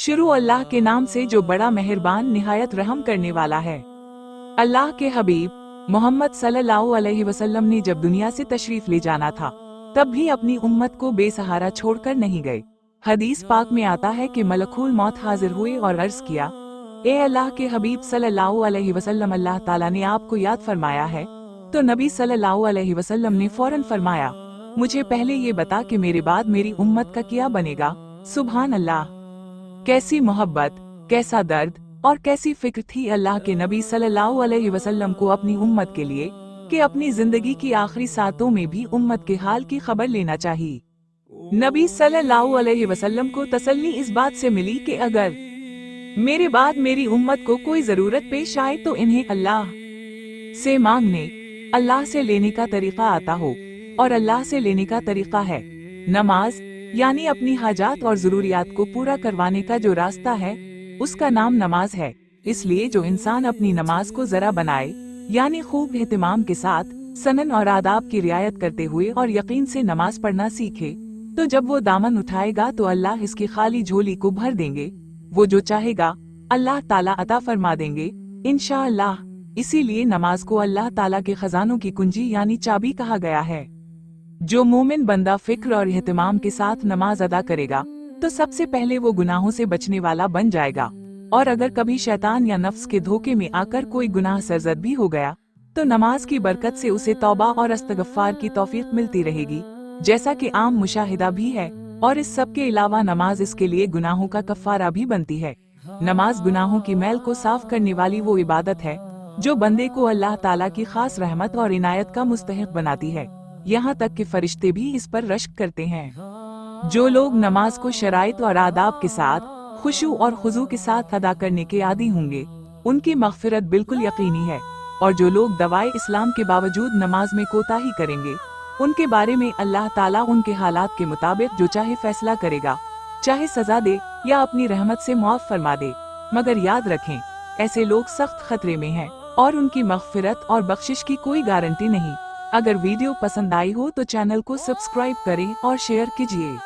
शुरू अल्लाह के नाम से जो बड़ा मेहरबान निहायत रहम करने वाला है। अल्लाह के हबीब मोहम्मद सल्लल्लाहु अलैहि वसल्लम ने जब दुनिया से तशरीफ ले जाना था तब भी अपनी उम्मत को बेसहारा छोड़कर नहीं गए। हदीस पाक में आता है कि मलकुल मौत हाजिर हुए और अर्ज किया, ए अल्लाह के हबीब सल्लल्लाहु अलैहि वसल्लम, अल्लाह ताला ने आपको याद फरमाया है। तो नबी सल्लल्लाहु अलैहि वसल्लम ने फौरन फरमाया, मुझे पहले ये बता कि मेरे बाद मेरी उम्मत का क्या बनेगा। सुभान अल्लाह, कैसी मोहब्बत, कैसा दर्द और कैसी फिक्र थी अल्लाह के नबी सल्लल्लाहु अलैहि वसल्लम को अपनी उम्मत के लिए कि अपनी जिंदगी की आखिरी सातों में भी उम्मत के हाल की खबर लेना चाहिए। नबी सल्लल्लाहु अलैहि वसल्लम को तसल्ली इस बात से मिली कि अगर मेरे बाद मेरी उम्मत को कोई जरूरत पेश आए तो इन्हें अल्लाह से मांगने, अल्लाह से लेने का तरीका आता हो। और अल्लाह से लेने का तरीका है नमाज, यानी अपनी हाजात और जरूरियात को पूरा करवाने का जो रास्ता है उसका नाम नमाज है। इसलिए जो इंसान अपनी नमाज को जरा बनाए, यानी खूब एहतिमाम के साथ सनन और आदाब की रियायत करते हुए और यकीन से नमाज पढ़ना सीखे, तो जब वो दामन उठाएगा तो अल्लाह इसकी खाली झोली को भर देंगे। वो जो चाहेगा अल्लाह ताला अता फरमा देंगे इंशाअल्लाह। इसीलिए नमाज को अल्लाह ताला के खजानों की कुंजी यानी चाबी कहा गया है। जो मोमिन बंदा फिक्र और एहतिमाम के साथ नमाज अदा करेगा तो सबसे पहले वो गुनाहों से बचने वाला बन जाएगा। और अगर कभी शैतान या नफ्स के धोखे में आकर कोई गुनाह सरजद भी हो गया तो नमाज की बरकत से उसे तौबा और इस्तगफार की तौफीक मिलती रहेगी, जैसा कि आम मुशाहिदा भी है। और इस सब के अलावा नमाज इसके लिए गुनाहों का कफ़ारा भी बनती है। नमाज गुनाहों की मैल को साफ करने वाली वो इबादत है जो बंदे को अल्लाह ताला की खास रहमत और इनायत का मुस्तहिक बनाती है। यहाँ तक कि फरिश्ते भी इस पर रश्क करते हैं। जो लोग नमाज को शराइत और आदाब के साथ खुशू और खुजू के साथ अदा करने के आदी होंगे उनकी मग़फ़िरत बिल्कुल यकीनी है। और जो लोग दवाए इस्लाम के बावजूद नमाज में कोताही करेंगे उनके बारे में अल्लाह ताला उनके हालात के मुताबिक जो चाहे फैसला करेगा, चाहे सजा दे या अपनी रहमत से मुआफ़ फरमा दे। मगर याद रखें, ऐसे लोग सख्त खतरे में हैं और उनकी मग़फ़िरत और बख्शिश की कोई गारंटी नहीं। अगर वीडियो पसंद आई हो तो चैनल को सब्सक्राइब करें और शेयर कीजिए।